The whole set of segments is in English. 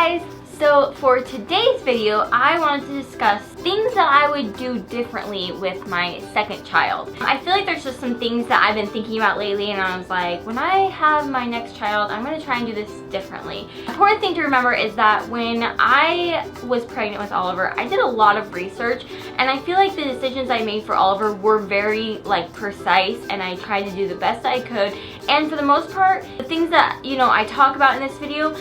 guys! So for today's video, I wanted to discuss things that I would do differently with my second child. I feel like there's just some things that I've been thinking about lately, and I was like, when I have my next child, I'm going to try and do this differently. The important thing to remember is that when I was pregnant with Oliver, I did a lot of research, and I feel like the decisions I made for Oliver were very precise, and I tried to do the best I could. And for the most part, the things that, I talk about in this video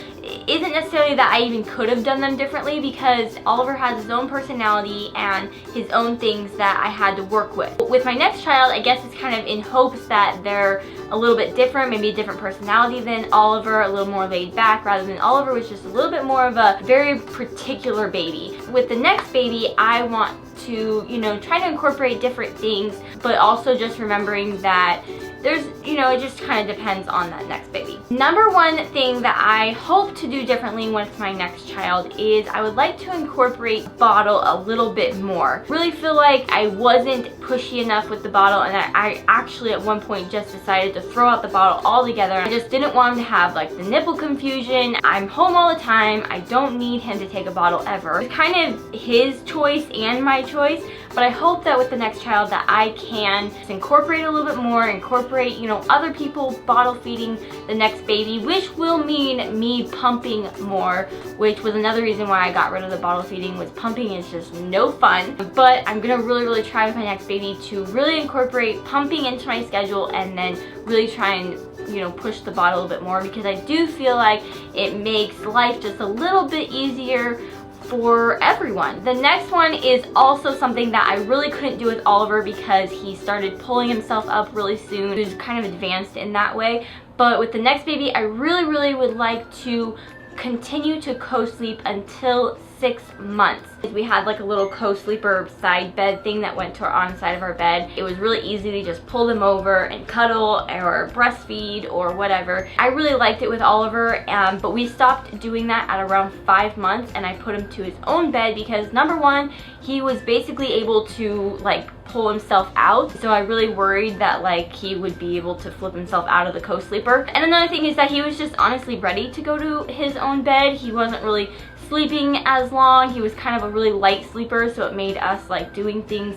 isn't necessarily that I even could have done them differently, because Oliver has his own personality and his own things that I had to work with. With my next child, I guess it's kind of in hopes that they're a little bit different, maybe a different personality than Oliver, a little more laid back, rather than Oliver was just a little bit more of a very particular baby. With the next baby, I want to, try to incorporate different things, but also just remembering that there's, it just kind of depends on that next baby. Number one thing that I hope to do differently with my next child is I would like to incorporate bottle a little bit more. Really feel like I wasn't pushy enough with the bottle, and I actually at one point just decided to throw out the bottle altogether. I just didn't want him to have the nipple confusion. I'm home all the time. I don't need him to take a bottle ever. It's kind of his choice and my choice, but I hope that with the next child that I can incorporate a little bit more, incorporate, other people bottle feeding the next baby, which will mean me pumping more, which was another reason why I got rid of the bottle feeding, was pumping is just no fun. But I'm gonna really try with my next baby to really incorporate pumping into my schedule, and then really try and push the bottle a little bit more, because I do feel like it makes life just a little bit easier for everyone. The next one is also something that I really couldn't do with Oliver because he started pulling himself up really soon. He was kind of advanced in that way. But with the next baby, I really would like to continue to co-sleep until 6 months. We had a little co-sleeper side bed thing that went to on the side of our bed. It was really easy to just pull them over and cuddle or breastfeed or whatever. I really liked it with Oliver, but we stopped doing that at around 5 months, and I put him to his own bed because number one, he was basically able to pull himself out, so I really worried that he would be able to flip himself out of the co-sleeper. And another thing is that he was just honestly ready to go to his own bed. He wasn't really sleeping as long. He was kind of a really light sleeper, so it made us doing things,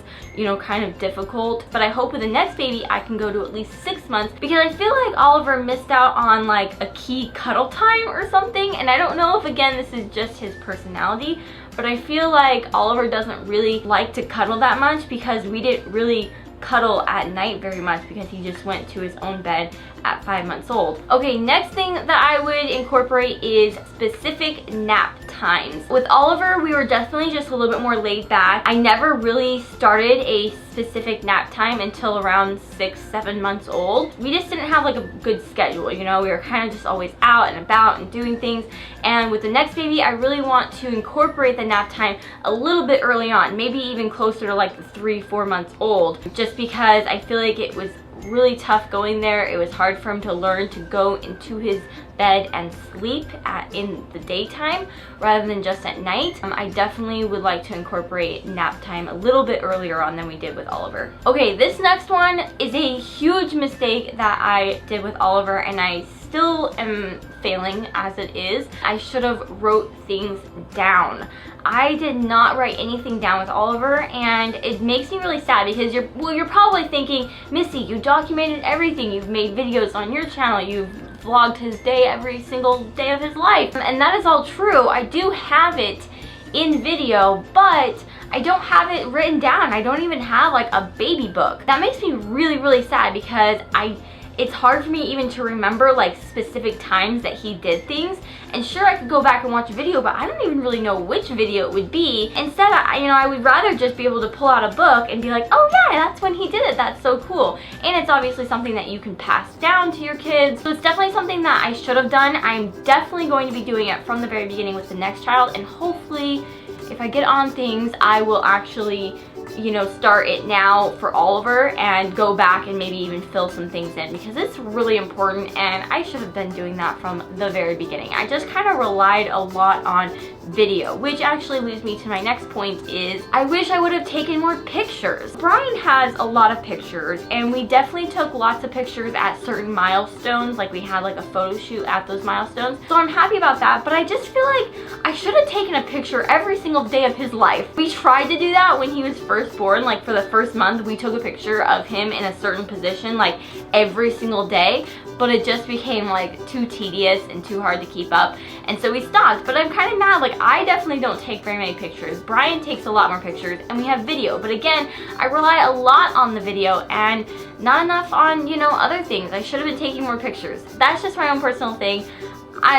kind of difficult. But I hope with the next baby I can go to at least 6 months, because I feel like Oliver missed out on a key cuddle time or something, and I don't know if again this is just his personality, but I feel like Oliver doesn't really like to cuddle that much, because we didn't really cuddle at night very much because he just went to his own bed at 5 months old. Okay, next thing that I would incorporate is specific nap times. With Oliver, we were definitely just a little bit more laid back. I never really started a specific nap time until around 6-7 months old. We just didn't have a good schedule, we were kind of just always out and about and doing things. And with the next baby, I really want to incorporate the nap time a little bit early on, maybe even closer to 3-4 months old, just because I feel like it was really tough going there. It was hard for him to learn to go into his bed and sleep in the daytime rather than just at night. I definitely would like to incorporate nap time a little bit earlier on than we did with Oliver. Okay, this next one is a huge mistake that I did with Oliver, and I still am failing as it is. I should have wrote things down. I did not write anything down with Oliver, and it makes me really sad because you're probably thinking, Missy, you documented everything. You've made videos on your channel. You've vlogged his day every single day of his life. And that is all true. I do have it in video, but I don't have it written down. I don't even have a baby book. That makes me really sad, because it's hard for me even to remember specific times that he did things. And sure, I could go back and watch a video, but I don't even really know which video it would be. Instead, I would rather just be able to pull out a book and be like, oh yeah, that's when he did it. That's so cool. And it's obviously something that you can pass down to your kids. So it's definitely something that I should have done. I'm definitely going to be doing it from the very beginning with the next child, and hopefully if I get on things, I will actually start it now for Oliver and go back and maybe even fill some things in, because it's really important, and I should have been doing that from the very beginning. I just kind of relied a lot on video, which actually leads me to my next point is I wish I would have taken more pictures. Brian has a lot of pictures, and we definitely took lots of pictures at certain milestones, like we had like a photo shoot at those milestones, so I'm happy about that. But I just feel like I should have taken a picture every single day of his life. We tried to do that when he was first born. Like for the first month we took a picture of him in a certain position like every single day, but it just became like too tedious and too hard to keep up, and so we stopped. But I'm kind of mad, like I definitely don't take very many pictures. Brian takes a lot more pictures, and we have video, but again, I rely a lot on the video and not enough on, you know, other things. I should have been taking more pictures. That's just my own personal thing.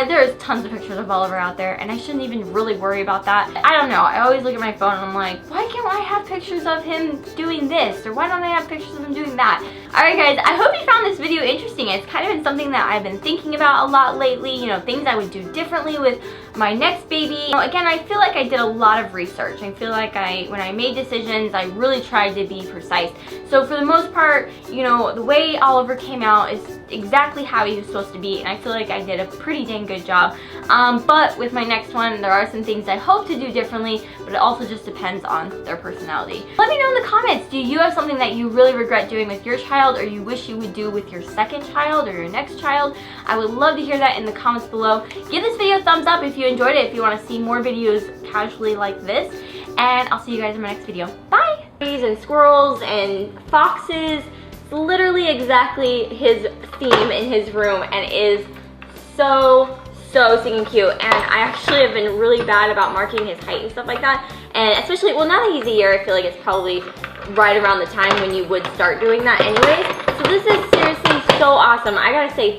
There's tons of pictures of Oliver out there, and I shouldn't even really worry about that. I don't know, I always look at my phone and I'm like, why can't I have pictures of him doing this? Or why don't I have pictures of him doing that? Alright guys, I hope you found this video interesting. It's kind of been something that I've been thinking about a lot lately, you know, things I would do differently with my next baby. You know, again, I feel like I did a lot of research. I feel like when I made decisions, I really tried to be precise. So for the most part, you know, the way Oliver came out is exactly how he was supposed to be, and I feel like I did a pretty dang good job. But with my next one, there are some things I hope to do differently, but it also just depends on their personality. Let me know in the comments, do you have something that you really regret doing with your child, or you wish you would do with your second child or your next child? I would love to hear that in the comments below. Give this video a thumbs up if you enjoyed it, if you want to see more videos casually like this, and I'll see you guys in my next video. Bye! And squirrels and foxes. It's literally exactly his theme in his room, and it is so stinking cute. And I actually have been really bad about marking his height and stuff like that, and especially, well, now that he's a year, I feel like it's probably right around the time when you would start doing that anyways. So this is seriously so awesome. I gotta say